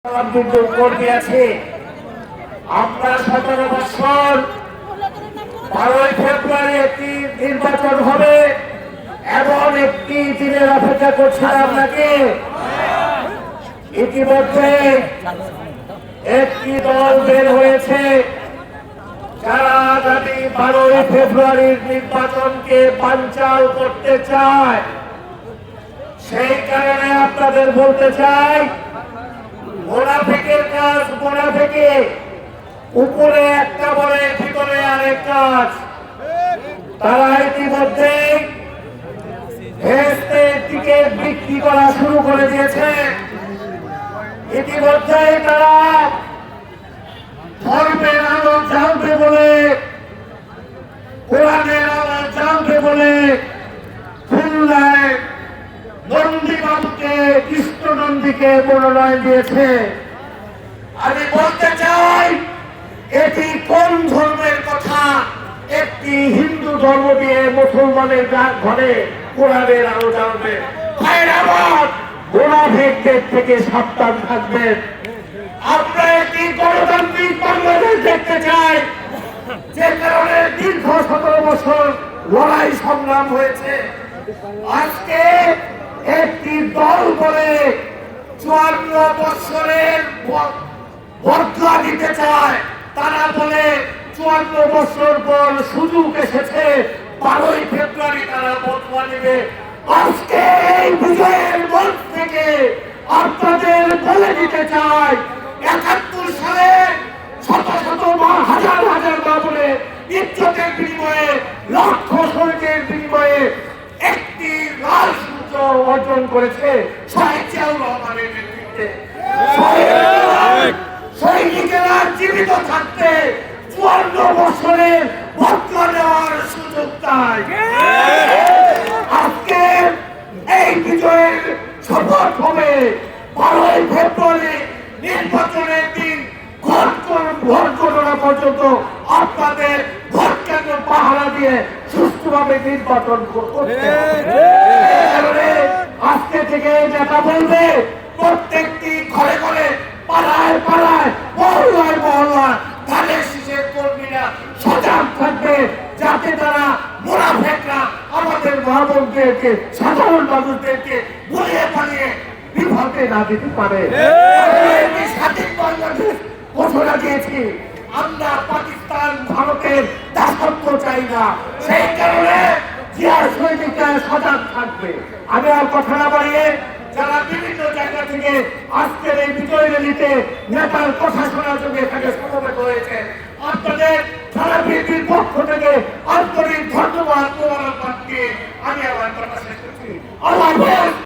কর্মী আছে। আমরা 17 বছর 12 ফেব্রুয়ারি একটি নির্বাচন হবে এমন একটি দিনের অপেক্ষা করছিলাম নাকি? ইতিমধ্যে একটি দল বের হয়েছে যারা আগামী 12 ফেব্রুয়ারির নির্বাচনকে বানচাল করতে চায়। সেই কারণে আপনাদের বলতে চাই, মোনাফিকের কাজ মোনাফিকে, উপরে একটা বলে ভিতরে আরেক কাজ। তারা ইতিমধ্যে ভেস্তের টিকিট বিক্রি করা শুরু করে দিয়েছে। ইতিমধ্যে তারা ধর্মের আলো জ্বালবে বলে, কোরআনের আলো জ্বালবে বলে খুলনায় নন্দীবাবুকে, কৃষ্ণ নন্দীকে মনোনয়ন দিয়েছে। আমি বলতে চাই, এটি কোন ধর্মের কথা? একটি হিন্দু ধর্ম দিয়ে মুসলমানের ঘরে কোরআনের আলো জ্বালবে। মোনাফিকদের থেকে সাবধান থাকবেন। আমরা একটি গণতান্ত্রিক বাংলাদেশ দেখতে চাই, যে কারণে দীর্ঘ 17 বছর লড়াই সংগ্রাম হয়েছে। আজকে একটি দল বলে 54 বছরের বদলা দিতে চায়। তারা বলে 54 বছর পর সুযোগ এসেছে, 12 ফেব্রুয়ারি তারা বদলা নেবে। আজকে এই বিজয়ের মঞ্চ থেকে আপনাদের বলে দিতে চাই, 71 সালে শত শত হাজার হাজার বাবুলে ইজ্জতের বিনিময়ে, লক্ষ শহীদের বিনিময়ে একটি লাল সূত্র অর্জন করেছে শহীদ জিয়াউর রহমানের নেতৃত্বে। সৈনিকেরা জীবিত থাকতে 54 বছরের বদলা নেওয়ার সুযোগ চায়। আজকে এই বিজয়ের শপথ হবে 12 ফেব্রুয়ারি নির্বাচনের দিন। ভোট গণনা পর্যন্ত আপনাদের ভোট কেন্দ্র পাহারা দিয়ে সুষ্ঠুভাবে নির্বাচন করতে হবে। আজকে থেকে যেটা বলবে, প্রত্যেকটি ঘরে ঘরে, পাড়ায় পাড়ায়, মহল্লায় মহল্লায় ধানের শীষের কর্মীরা সজাগ থাকবে, যাতে তারা মোনাফিকরা আমাদের মা-বোনদেরকে, সাধারণ মানুষদেরকে ভুলিয়ে পালিয়ে বিভাগে না দিতে পারে। স্বাধীন বাংলাদেশ ঘোষণা দিয়েছি, আমরা পাকিস্তান ভারতের দাসত্ব চাই না। সেই কারণে জিয়ার সৈনিকরা সজাগ থাকবে। আমি আর কথা না বাড়িয়ে, যারা বিভিন্ন জায়গা থেকে আজকের এই বিজয় র্যালিতে নেতার কথা শোনার জন্য এখানে সমবেত হয়েছে, আপনাদের সারা পৃথিবীর পক্ষ থেকে আন্তরিক